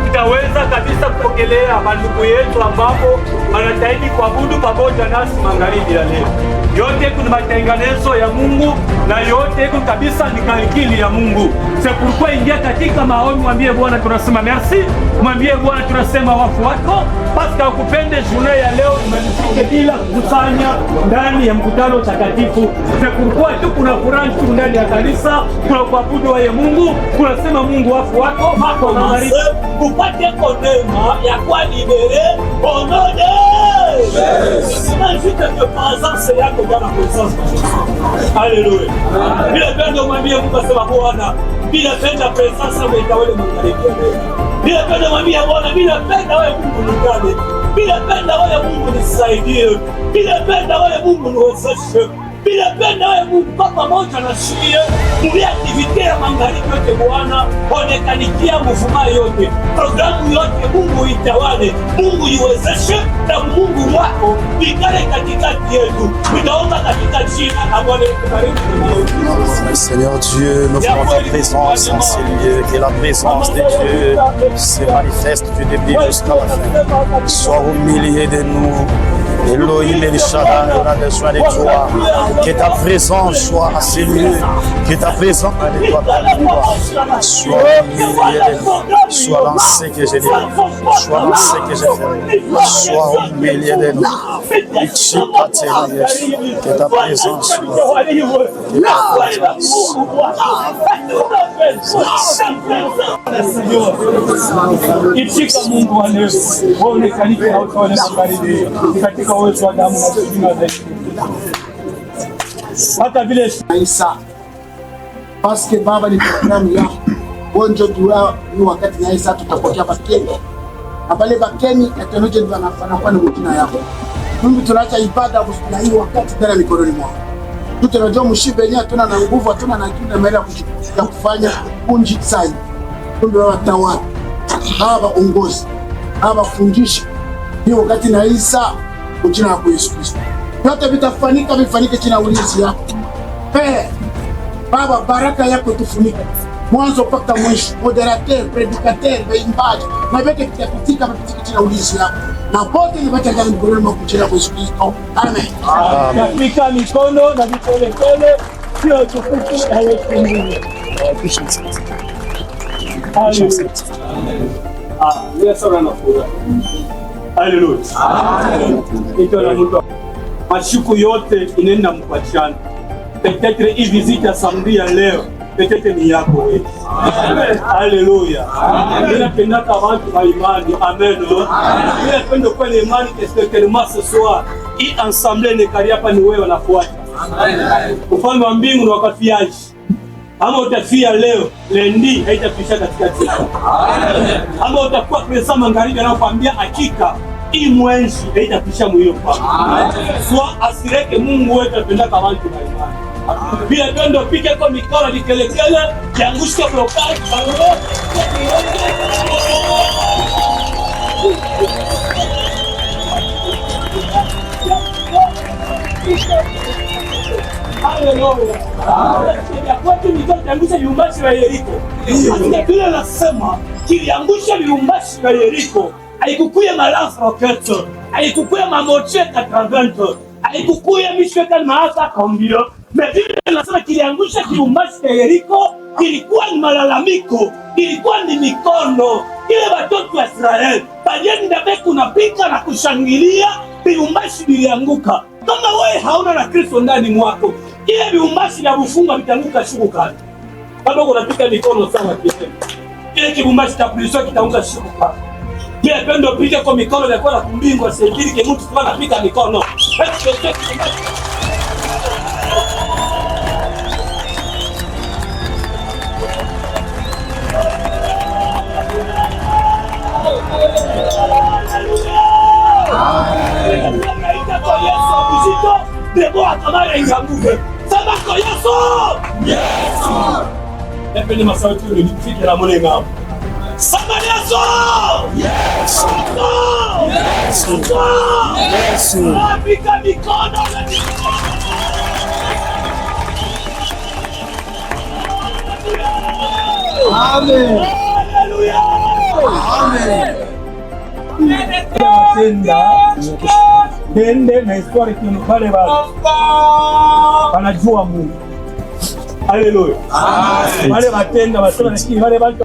tutaweza kabisa kupokelea mandugu yetu ambapo wanastahili kuabudu pamoja nasi magharibi ya leo. Yote kuna matengenezo ya Mungu na yote iko kabisa ni kalkili ya Mungu. Sepulikuwa ingia katika maombi, mwambie Bwana tunasema merci, mwambie Bwana tunasema wafu wako, paska ukupende journée ya leo imenifike bila kukusanya ndani ya mkutano takatifu. Sepulikuwa tu kuna furaha tu ndani ya kanisa, kuna kuabudu wa Mungu, kunasema Mungu wafu wako mako magharibi upate konema ya kwa libere onode. Imagine que présence yako dans la présence. Alléluia. Bila pendo mwambie Mungu asema Bwana, bila penda presence umetawale magharibi. Bila penda mwambie Bwana, bila penda wewe Mungu nigane. Bila penda wewe Mungu nisaidie. Bila penda wewe Mungu niwezeshe. Bila penda wewe Mungu kwa pamoja na shie muri activite ya magharibi yote Bwana, onekanikia mvuma yote, programu yote Mungu itawale, Mungu iwezeshe na Mungu wako ikale katikati yetu. Ninaomba katika jina la Bwana wetu. Seigneur Dieu, nous voulons ta présence en ces lieux, que la présence de Dieu se manifeste du début jusqu'à la fin. Sois au milieu de nous. Elohim El Shaddai, on a besoin de toi. Que ta présence soit à ces lieux. Que ta présence soit au milieu de nous. Sois dans ce que je dis. Sois dans ce que je fais. Sois au milieu de nous. Que ta présence soit. Que ta présence. Itika Mungu wa leo, onekanikia na utawale magharibi katika uwezo wa damu na jina la Yesu. Hata vile Isa paske Baba ni programu yako bonjo dua ni wakati na Isa tutapokea bakeni na pale bakeni atanoje ndio anakuwa ni mjina yako. Mungu tunaacha ibada na hii wakati tena mikononi mwako. Tunajua mshibe yenyewe tuna na nguvu, tuna na kile mara ya kufanya kunji sana. Kumbe watawala Baba ongozi, Baba fundisha hii wakati na Isa kwa jina la Yesu Kristo. Yote vitafanyika, vifanyike chini ya ulinzi yako. Baba, baraka yako tufunike mwanzo mpaka mwisho. Moderateur, predicateur, waimbaji na vyote vitapitika chini ya ulinzi yako. Na pote ni wacha ndani mkono mwako kwa jina la Yesu Kristo. Amen. Katika mikono na vipelekele sio tukufu na Yesu Mungu. Haleluya. Mashuku yote inenda mpachana. Peut-être hii visite ya samedi ya leo, peut-être ni yako wewe. Haleluya. Ninapenda watu wa imani. Amen. Ninapenda kwa imani especiellement ce soir. Hii ensemble ni kari hapa ni wewe wanafuata. Ufalme wa mbingu ni wakafiaji. Ama utafia leo, lendi haitafisha katikati yako. Ama utakuwa pesa magharibi anakuambia hakika hii mwenzi haitafisha mwio kwa. Swa asireke Mungu wetu apenda kama watu wa imani. Bila pendo pike kwa mikono likelekele, kiangusha blokari, baroro. Haleluya. Wakati niliangusha viumbashi vya Yeriko. Biblia inasema kiliangusha viumbashi vya Yeriko. Haikukuya malafu roketo. Haikukuya mamoche katravento. Haikukuya mishweka maafa kombio. Biblia inasema kiliangusha viumbashi vya Yeriko. Kilikuwa ni malalamiko. Kilikuwa ni mikono. Ile watoto wa Israeli. Bajeni ndabeku unapika na kushangilia. Viumbashi vilianguka. Kama wewe hauna na Kristo ndani mwako, ile viumbashi vya kufunga vitanguka shuku kali. Kama unapika mikono sawa kiasi. Ile kibumbashi cha kulisha kitanguka shuku kali. Ile pendo pika kwa mikono ya kwa kumbingwa sejili ke mtu kwa anapika mikono. Debo akamara ingamuke. Sema kwa Yesu! Yesu! Epende masauti ulifiki la mole ngao. Sema Yesu! Yesu! Yesu! Yesu! Apika mikono na mikono. Amen. Hallelujah! Nende na historia kinu pale wanajua Mungu. Haleluya. Wale watenda wasema lakini wale watu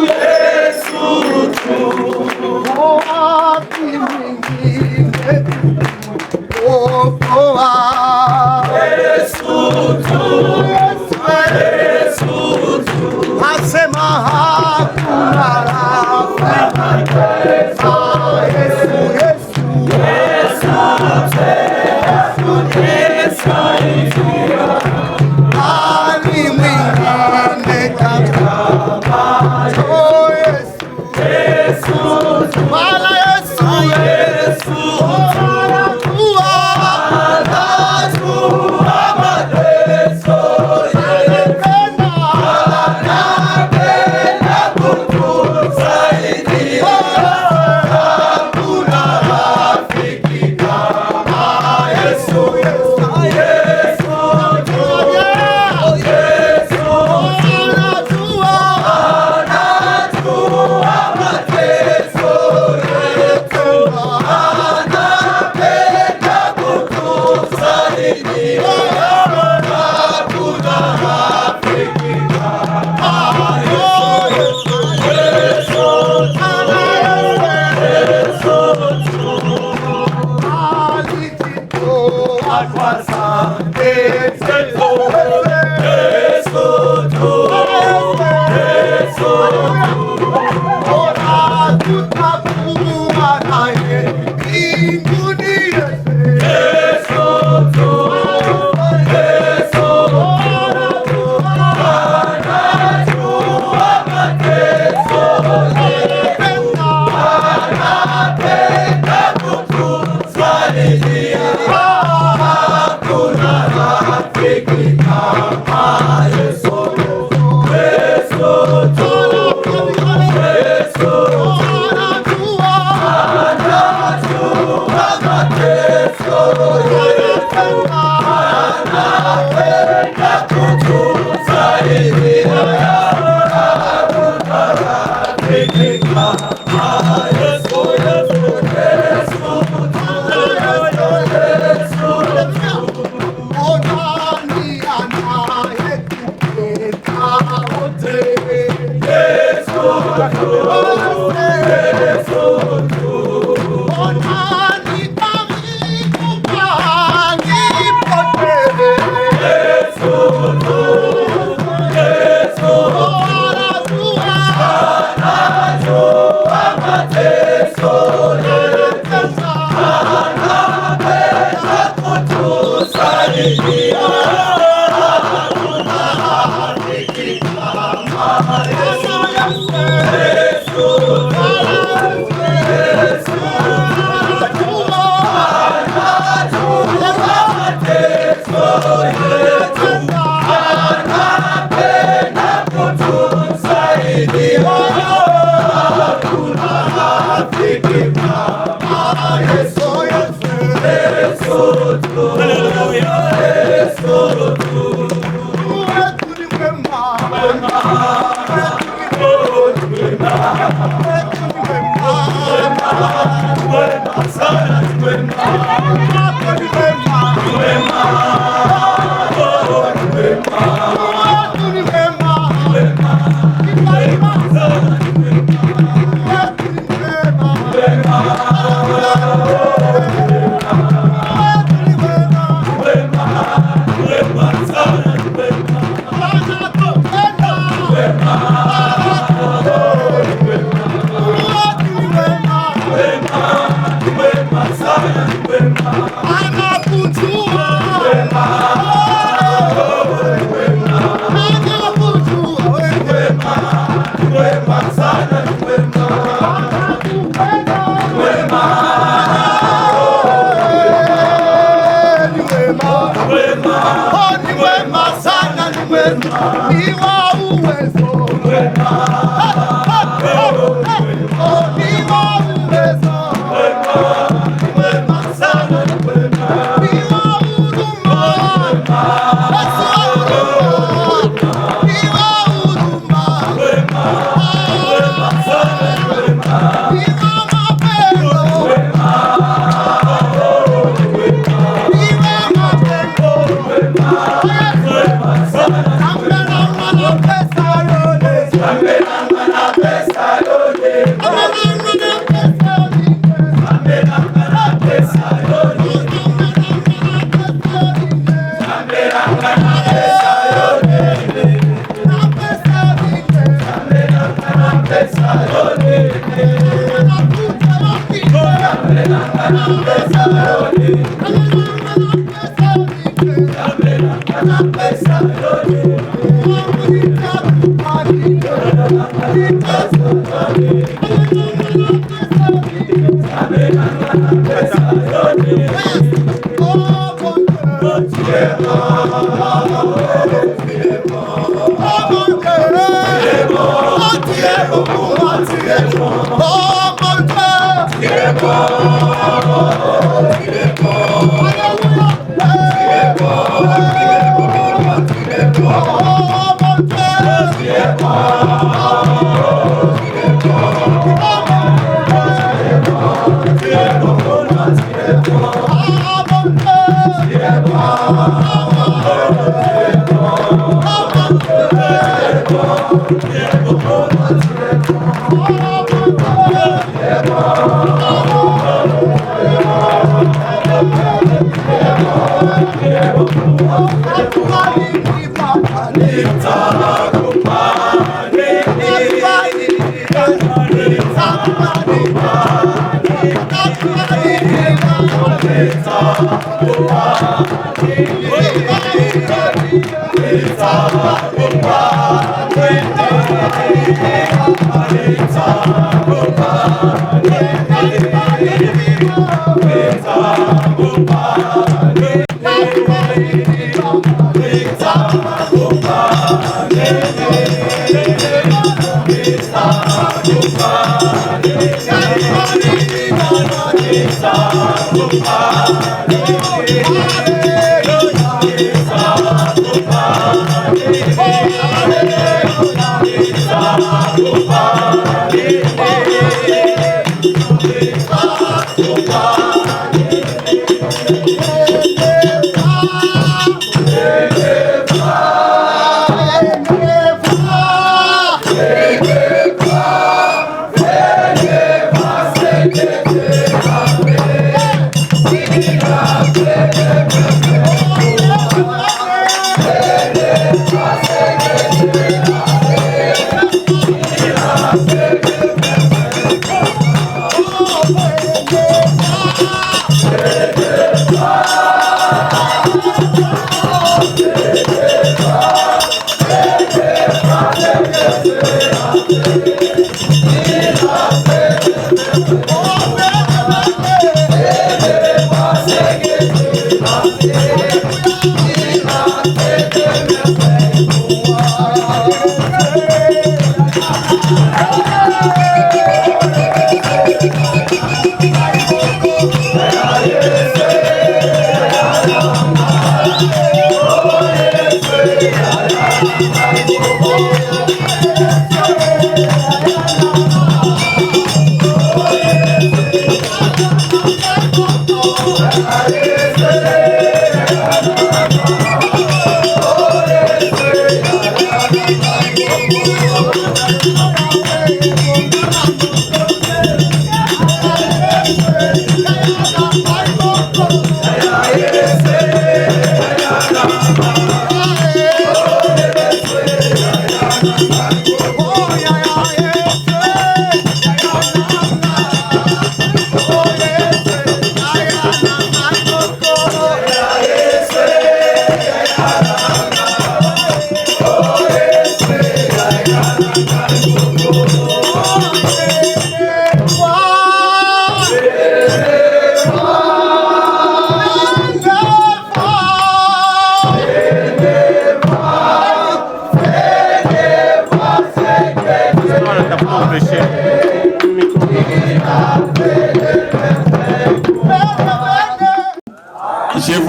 Yesu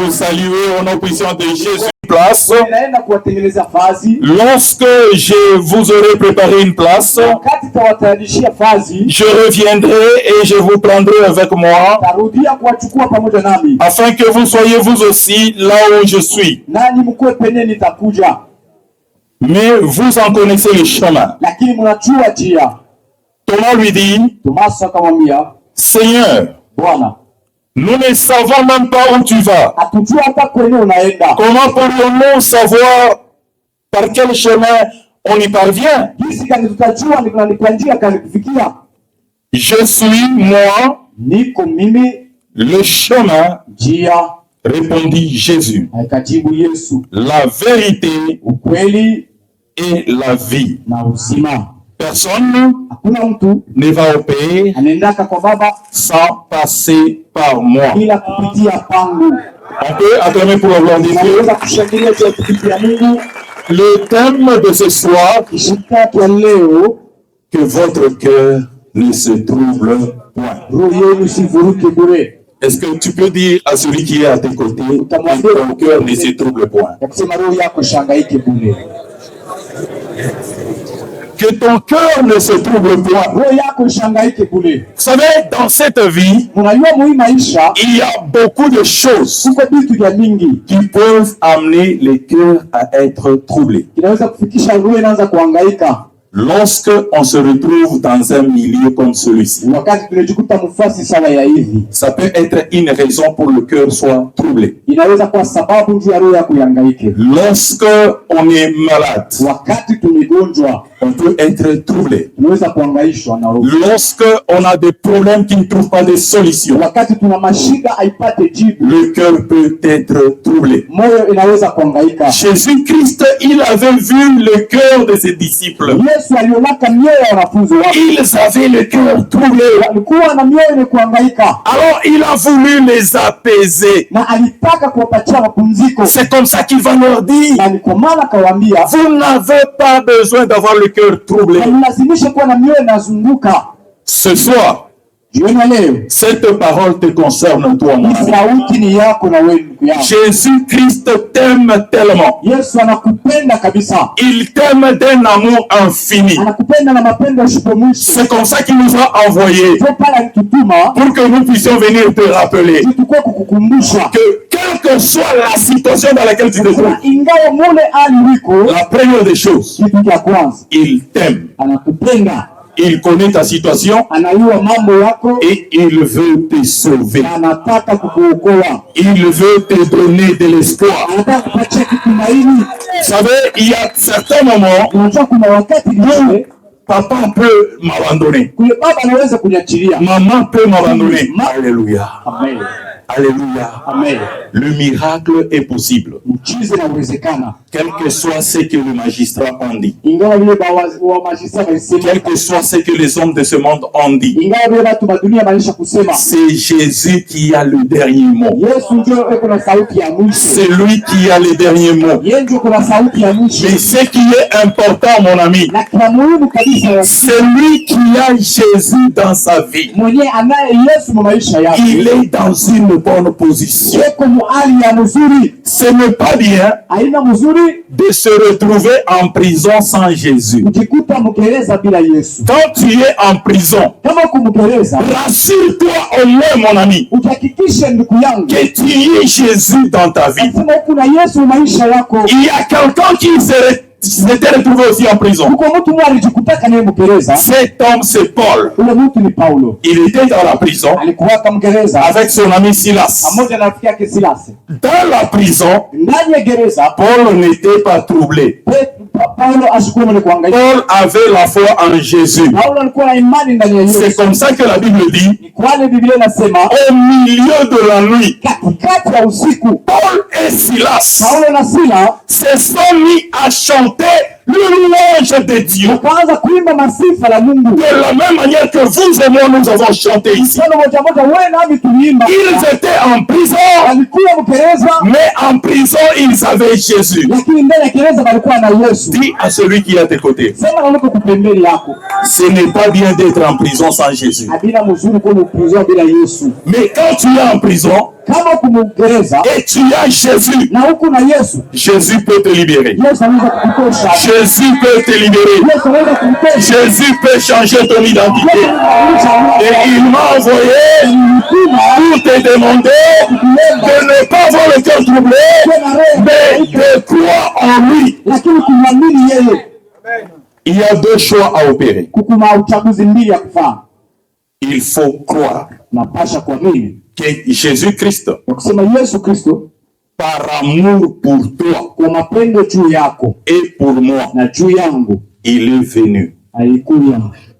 vous saluer au nom puissant de Jésus. Place. Naenda kuwatengeneza fazi. Lorsque je vous aurai préparé une place, Wakati tawatayarishia fazi, je reviendrai et je vous prendrai avec moi, tarudia kuwachukua pamoja nami, afin que vous soyez vous aussi là où je suis. nani mkuwe penye nitakuja. Mais vous en connaissez le chemin. Lakini mnajua njia. Thomas lui dit, Tomaso akamwambia, Seigneur, Bwana, nous ne savons même pas où tu vas. hatujua hata kwenye unaenda. Comment pourrions-nous savoir par quel chemin on y parvient? Jinsi gani tutajua ni kwa njia gani kufikia? Je suis, moi, Niko mimi le chemin, njia, répondit Jésus. akajibu Yesu, La vérité ukweli et la vie. na uzima. Personne Hakuna mtu ne va au Père anaendaka kwa Baba sans passer par moi. bila kupitia pangu. On peut acclamer pour la gloire de Dieu. Tunaweza kushangilia kwa kupitia Mungu. Le thème de ce soir, Kishika ya leo, que votre cœur ne se trouble point. roho yenu sivuruke bure. Est-ce que tu peux dire à celui qui est à tes côtés, que ton cœur ne se trouble point? Ya kusema roho yako shangaike bure. Que ton cœur ne se trouble point. Roho yako shangaike bure. Vous savez, dans cette vie, Unajua muhimu maisha, il y a beaucoup de choses kuko vitu vya mingi qui peuvent amener les cœurs à être troublés. kinaweza kufikisha roho inaanza kuhangaika. Lorsque on se retrouve dans un milieu comme celui-ci, Wakati tunajikuta mfasi sawa ya hivi, ça peut être une raison pour le cœur soit troublé. inaweza kuwa sababu njia ya roho yako ihangaike. Lorsque on est malade, Wakati tumegonjwa, on peut être troublé. tunaweza kuhangaishwa na roho. Lorsque on a des problèmes qui ne trouvent pas de solution, Wakati tuna mashida haipate jibu, le cœur peut être troublé. moyo inaweza kuhangaika. Jésus-Christ, il avait vu le cœur de ses disciples. Yesu alionaka mioyo ya wanafunzi wake, Ils avaient le cœur troublé. walikuwa na mioyo yenye kuhangaika, Alors il a voulu les apaiser. na alitaka kuwapatia mapumziko, C'est comme ça qu'il va leur dire, na ni kwa maana akawaambia, vous n'avez pas besoin d'avoir le cœur troublé. mlazimishe kuwa na mioyo inazunguka. Ce soir, Jioni ya leo, cette parole te concerne toi, mon hii ami. sauti ni yako na wewe ndugu yangu. Jésus-Christ t'aime tellement. Yesu anakupenda kabisa, Il t'aime d'un amour infini. anakupenda na mapendo yasiyo mwisho. C'est comme ça qu'il nous a envoyés Ndio pale alitutuma pour que nous puissions venir te rappeler tukue kukukumbusha, que quelle que soit la situation dans laquelle tu te trouves, na ingawa mule hali uliko, la première des choses, kitu cha kwanza il t'aime. anakupenda, Il connaît ta situation anajua mambo yako, et il veut te sauver. na anataka kukuokoa, Il veut te donner de l'espoir. anataka kupatia kitumaini. Vous savez, il y a certains moments Unajua kuna wakati où papa peut m'abandonner. kule baba anaweza kuniachilia. Maman peut m'abandonner. Alléluia. Amen. Alléluia. Amen. Le miracle est possible. Muujiza inawezekana, Quel que soit ce que le magistrat ont dit. ingawa vile wa majisa walisema, Quel que soit ce que les hommes de ce monde ont dit. ingawa vile watu wa dunia walisha kusema, C'est Jésus qui a le dernier mot. Yesu ndio yuko na sauti ya mwisho. C'est lui qui a le dernier mot. Yeye ndio kuna sauti ya mwisho. Mais ce qui est important, mon ami, Na kila muhimu kabisa, c'est lui qui a Jésus dans sa vie. mwenye anaye Yesu mu maisha yake, Il est dans une bonne position. yuko mu hali ya mzuri. Ce n'est pas bien Aina mzuri de se retrouver en prison sans Jésus. kujikuta mgereza bila Yesu. Quand tu es en prison, Kama kumgereza, rassure-toi au moins, mon ami, utahakikishe ndugu yangu que tu es Jésus dans ta vie. sema kuna Yesu mu maisha yako. Il y a quelqu'un qui s'était retrouvé aussi en prison. Uko mtu mmoja alijikutaka naye mgereza. Cet homme, c'est Paul. Ule mtu ni Paulo, Il était dans la prison alikuwa kama mgereza avec son ami Silas. pamoja na rafiki yake Silasi. Dans la prison, Ndani ya gereza, Paul n'était pas troublé. Paulo asikuwa mwenye kuhangaika. Paul avait la foi en Jésus. Paulo alikuwa na imani ndani ya Yesu. C'est comme ça que la Bible dit, Ni kwani Biblia inasema au milieu de la nuit, katikati ya usiku Paul et Silas Paulo na Sila se sont mis à chanter le louange de Dieu. wakaanza kuimba masifa la Mungu. De la même manière que vous et moi, nous avons chanté ici. Mfano moja moja, wewe nami tuliimba. Ils étaient en prison, Walikuwa mgereza, mais en prison, ils avaient Jésus. lakini ndani ya gereza walikuwa na Yesu. Dis à celui qui est à tes côtés, Sema na mko kupembeni yako, ce n'est pas bien d'être en prison sans Jésus. abila mzuri kwa mprison bila Yesu. Mais quand tu es en prison, kama kumgereza et tu as Jésus, na huku na Yesu, Jésus peut te libérer. Yesu anaweza kukutosha. Jésus peut te libérer. Yesu anaweza kukutosha. Jésus peut changer ton identité. Et il m'a envoyé pour te demander de ne pas avoir le cœur troublé, mais de croire en lui. Lakini kumwamini yeye. Il y a deux choix à opérer. Kuna uchaguzi mbili ya kufanya. Il faut croire Napasha kuamini que Jésus-Christ, na kusema Yesu Kristo par amour pour toi kwa mapendo juu yako et pour moi, na juu yangu il est venu. alikuja,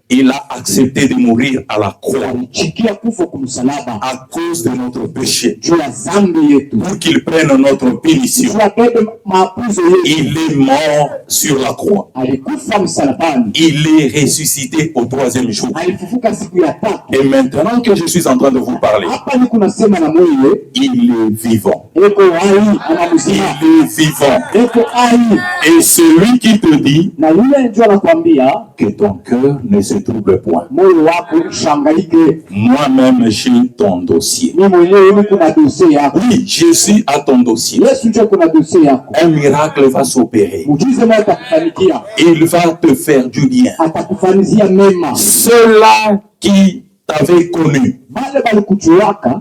Il a accepté de mourir à la croix alichikia kufa kumsalaba à cause de notre péché, juu ya dhambi yetu, pour qu'il prenne notre punition. juu abebe maapuzo yetu. Il est mort sur la croix. Alikufa msalabani, Il est ressuscité au troisième jour. alifufuka siku ya tatu. Et maintenant que je suis en train de vous parler, Hapa niko nasema na mwewe, il est vivant. eko hai ana mzima, Il est vivant. eko hai. Et celui qui te dit Na yule ndio anakuambia que ton cœur ne se trouble point. moyo wako ushangaike. Moi-même, j'ai ton dossier. Mimi mwenyewe niko na dossier yako. Oui, Jésus a ton dossier. Yesu ndio kuna dossier yako. Un miracle va s'opérer. Muujiza moja atakufanikia, Il va te faire du bien. atakufanizia mema. Ceux-là qui t'avaient connu Bale balikujuaka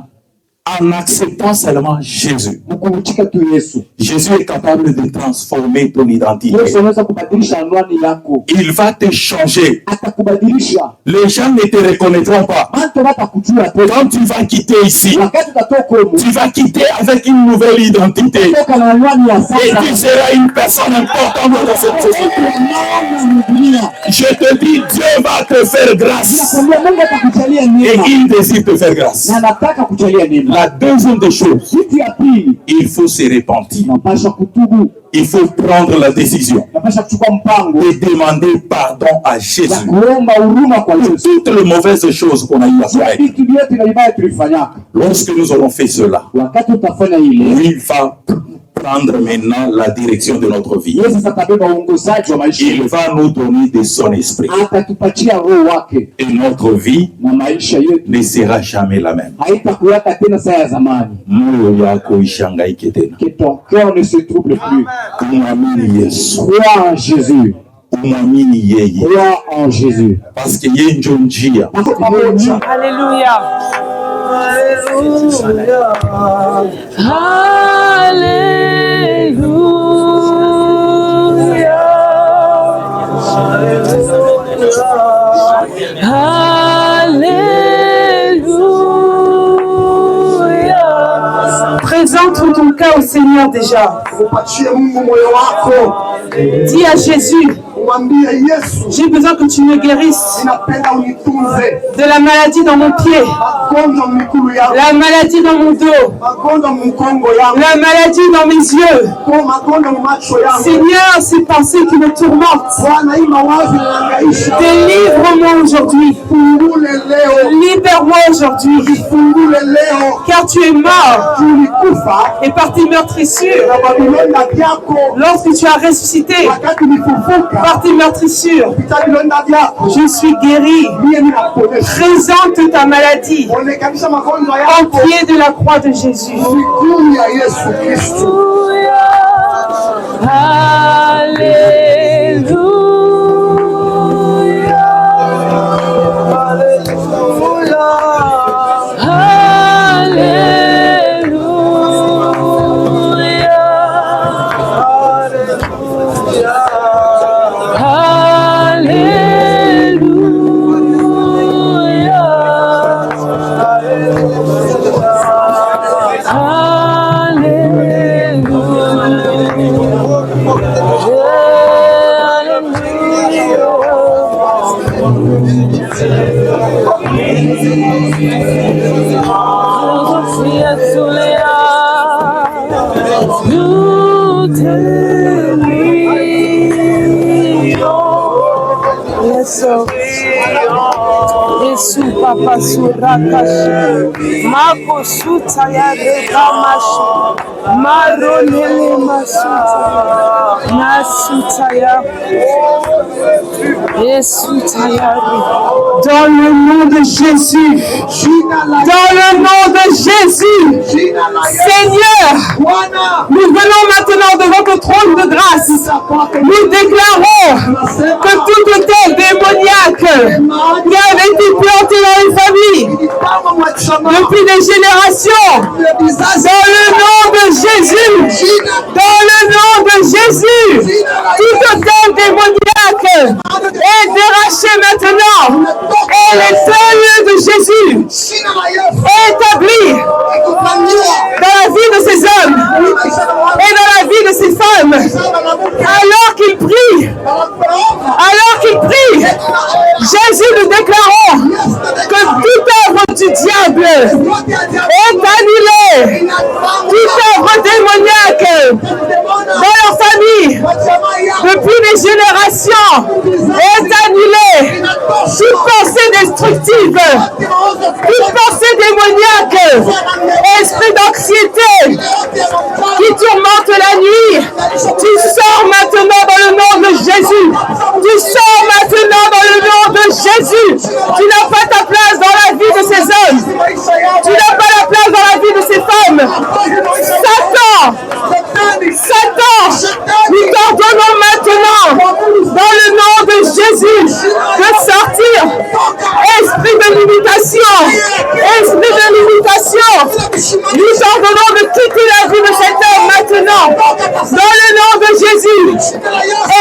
en acceptant seulement Jésus. mkumchika tu Yesu. Jésus est capable de transformer ton identité. Yesu anaweza kubadilisha anwani yako, Il va te changer. atakubadilisha. Les gens ne te reconnaîtront pas. Watu watakujua tena. Quand tu vas quitter ici, Wakati utatoka huko, tu vas quitter avec une nouvelle identité. toka na anwani ya Et sasa. tu seras une personne importante dans cette société. Je te dis, Dieu va te faire grâce. Nakwambia Mungu atakujalia Et neema il désire te faire grâce. na anataka kujalia neema. La deuxième des choses, Kitu ya pili, il faut se repentir. napasha kutubu, Il faut prendre la décision napasha kuchukua mpango de demander pardon à ya Jésus kuomba huruma kwa pour Yesu. toutes les mauvaises choses qu'on a eu à Sio faire. vitu vyote na vibaya tulifanyaka. Lorsque nous aurons fait cela, Wakati utafanya ile, il va prendre maintenant la direction de notre vie. Yesu sasa atabeba uongozaji wa maisha Il yetu, va nous donner de son esprit. atatupatia roho wake, Et notre vie na maisha yetu ne sera jamais la même. haitakuwaka tena saa ya zamani. Moyo yako ishangaike tena. Que ton cœur ne se trouble plus. Kumwamini Yesu, Crois en Jésus. umwamini yeye, Crois en Jésus. parce que yeye ndio njia. Alléluia. Alléluia. Présente ton cas au Seigneur déjà. Upatie Mungu moyo wako, Dis à Jésus, umwambie Yesu, j'ai besoin que tu me guérisses ninapenda unitunze de la maladie dans mon pied, magonjwa miguu yangu, la maladie dans mon dos, magonjwa mkongo yangu, la maladie dans mes yeux. magonjwa macho yangu. Seigneur, ces pensées qui me tourmentent, Bwana, hii mawazo yangaisha, délivre-moi aujourd'hui. fungule leo, Libère-moi aujourd'hui, fungule leo, car tu es mort tulikufa et par tes meurtrissures, na vilonda vyako, lorsque tu as ressuscité wakati ulifufuka par tes meurtrissures, kupitia vilonda vyako, je suis guéri. mie ninakuponesha. Présente ta maladie Onekanisha magonjwa au yako pied de la croix de Jésus. miguu ya Yesu Kristo. Yesu papa surakashi. Mako suta ya rekamashi. Maronele masuta. Nasutaya. Dans le nom de Jésus. Dans le nom de Jésus. Seigneur, nous venons maintenant devant ton trône de grâce. Nous déclarons que toute tête démoniaque qui avait été plantée dans les familles depuis des générations, dans le nom de Jésus, dans le nom de Jésus, toute tête démoniaque est dérachée maintenant et les feux de Jésus est établi dans la vie de ces hommes et dans la vie de ces femmes alors qu'ils prient. Jésus, nous déclarons que toute œuvre du diable est annulée, toute œuvre démoniaque dans leur famille depuis des générations est annulée, toute pensée destructive, toute pensée démoniaque, esprit d'anxiété qui tourmente la nuit, tu sors maintenant dans le nom de Jésus. Tu sors maintenant dans le nom de Jésus. Tu n'as pas ta place dans la vie de ces hommes. Tu n'as pas la place dans la vie de ces femmes. Satan, nous t'ordonnons maintenant, dans le nom de Jésus, de sortir. Esprit de limitation, nous t'ordonnons de quitter la vie de cet homme maintenant, dans le nom de Jésus.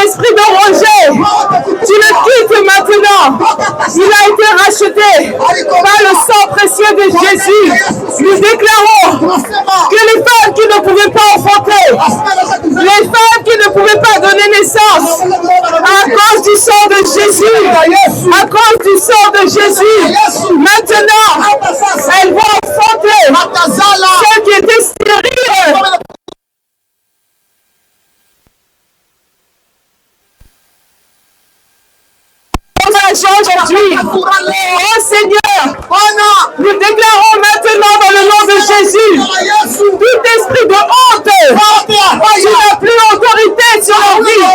Esprit de rejet, tu le quittes maintenant. Il a été racheté par le sang précieux de Jésus. Nous déclarons que les femmes qui ne pouvaient pas enfanter, les femmes qui ne pouvaient pas donner naissance, à cause du sang de Jésus, à cause du sang de Jésus, maintenant, elles vont enfanter. Celles qui étaient stériles, aujourd'hui. Oh Seigneur, nous déclarons maintenant dans le nom de Jésus, tout esprit de honte, tu n'as plus autorité sur leur vie.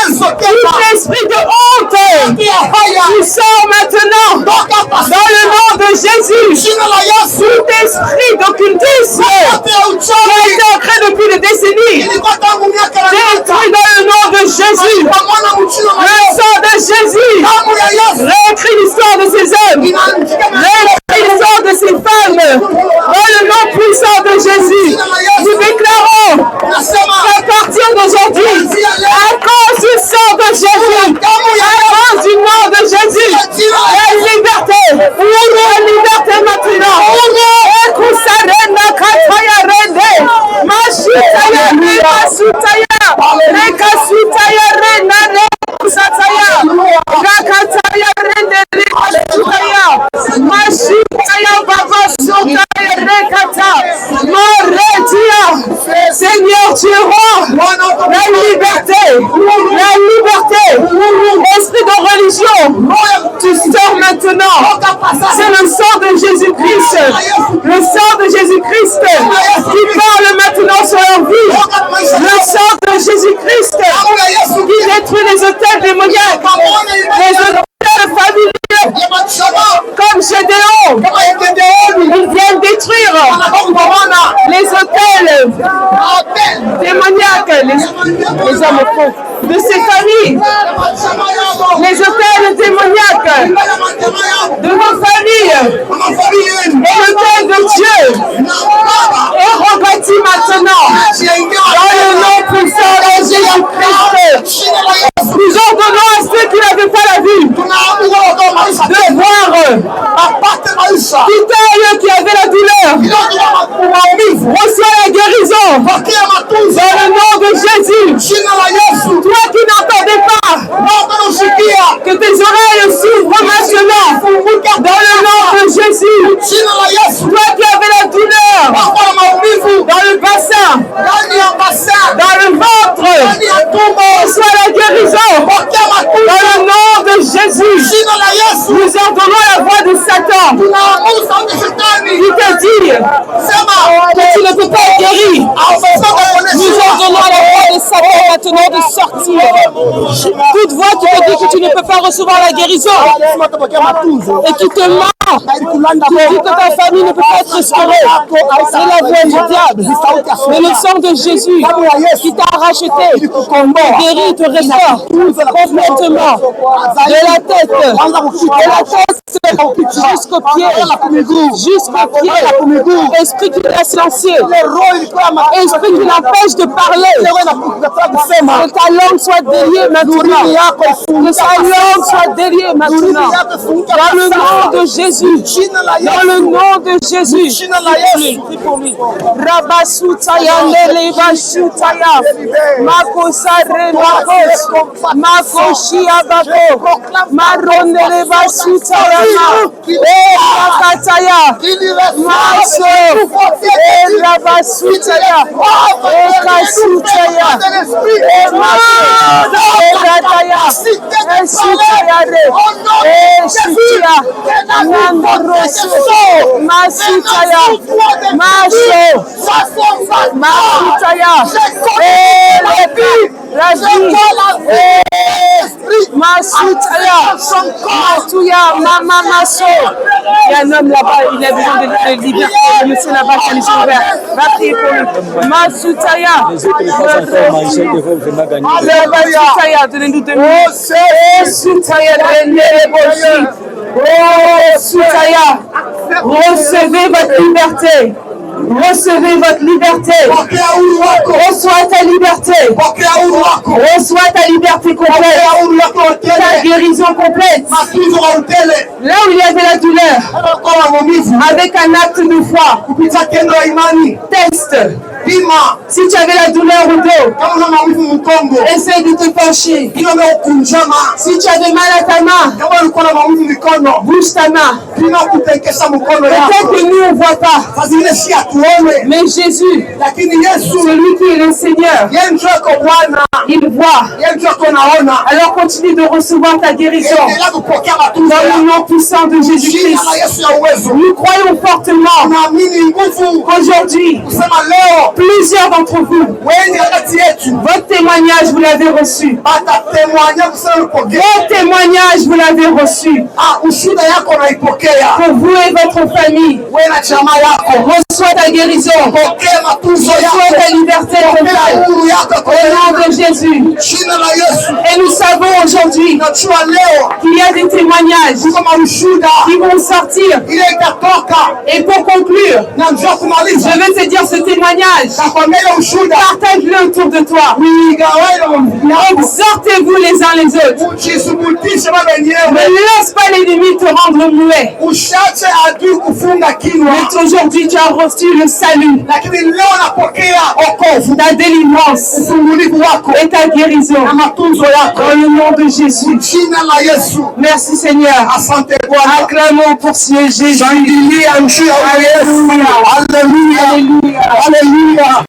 Tout esprit de honte, tu sors maintenant dans le nom de Jésus. Tout esprit d'occultisme qui a été ancré depuis des décennies, détruit dans le nom de Jésus. Le sang de Jésus réécrit l'histoire de ces hommes, réécrit l'histoire de ces femmes, dans le nom puissant de Jésus. Nous déclarons qu'à partir d'aujourd'hui, à cause du sang de Jésus, à cause du nom de Jésus, la liberté maintenant. Seigneur, tu es roi. La liberté, esprit de religion, tu sors maintenant. C'est le sang de Jésus-Christ, le sang de Jésus-Christ qui parle maintenant sur leur vie, le sang de Jésus-Christ qui détruit les hôtels démoniaques, les hôtels familiaux, comme Gédéon, ils viennent détruire les hôtels démoniaques, les hommes faux de ces familles, les hôtels démoniaques de nos familles, et l'hôtel de Dieu est rebâti maintenant dans le nom puissant de Jésus-Christ. Nous ordonnons à ceux qui n'avaient pas la vue de voir tout œil qui avait la douleur reçoit la guérison dans le nom de Jésus. Toi qui n'entendais pas, que tes oreilles s'ouvrent maintenant dans le nom de Jésus. Toi qui avais la douleur dans le bassin, dans le ventre, reçois la guérison dans le nom de Jésus, nous entendons la voix de Satan qui te dit que tu ne peux pas guérir. Nous entendons la voix de Satan maintenant de sortir. Toute voix qui te dit que tu ne peux pas recevoir la guérison et qui te ment, qui dit que ta famille ne peut pas être restaurée, c'est la voix du diable. Mais le sang de Jésus qui t'a racheté, guérit, te restaure complètement de la tête jusqu'au pied, esprit qui est silencieux, esprit qui l'empêche de parler, que ta langue soit déliée maintenant, que sa langue soit déliée maintenant, dans le nom de Jésus, dans le nom de Jésus. Prie pour lui. Rabasutaya Neleva Shutaya Makosare Makos Makoshia Bako Maroneleva Shutaya Makataya Maso Rabasutaya Kasutaya Makataya Esutaya Esutaya Nandoroso Masutaya Maso Masutaya la vie Masutaya Masuya Mama Maso. Il y a un homme là-bas, il a besoin de liberté. Le monsieur là-bas qui a les yeux ouverts. Va prier pour lui. Masutaya Masutaya, donnez-nous de lui. Sutaya Sutaya, recevez votre liberté. Recevez votre liberté. Reçois ta liberté. Reçois ta liberté complète. Ta guérison complète. Là où il y avait la douleur, avec un acte de foi, test. Si tu avais la douleur au dos, essaie de te pencher. Si tu avais mal à ta main, bouge ta main. Peut-être que nous on ne voit pas. Mais Jésus, celui qui est le Seigneur, il voit. Alors continue de recevoir ta guérison. Dans le nom puissant de Jésus-Christ. Nous croyons fortement qu'aujourd'hui, plusieurs d'entre vous, votre témoignage, vous l'avez reçu. Votre témoignage, vous l'avez reçu. Pour vous et votre famille, reçois ta guérison. Reçois ta liberté totale. Au nom de Jésus. Et nous savons aujourd'hui qu'il y a des témoignages qui vont sortir. Et pour conclure, je vais te dire ce témoignage. Partage-le autour de toi. Exhortez-vous les uns les autres. Ne laisse pas l'ennemi te rendre muet. Mais aujourd'hui, tu as reçu le salut, ta délivrance et ta guérison. Dans le nom de Jésus. Merci Seigneur. Acclamons pour ce Jésus. Alléluia. Alléluia. Alléluia.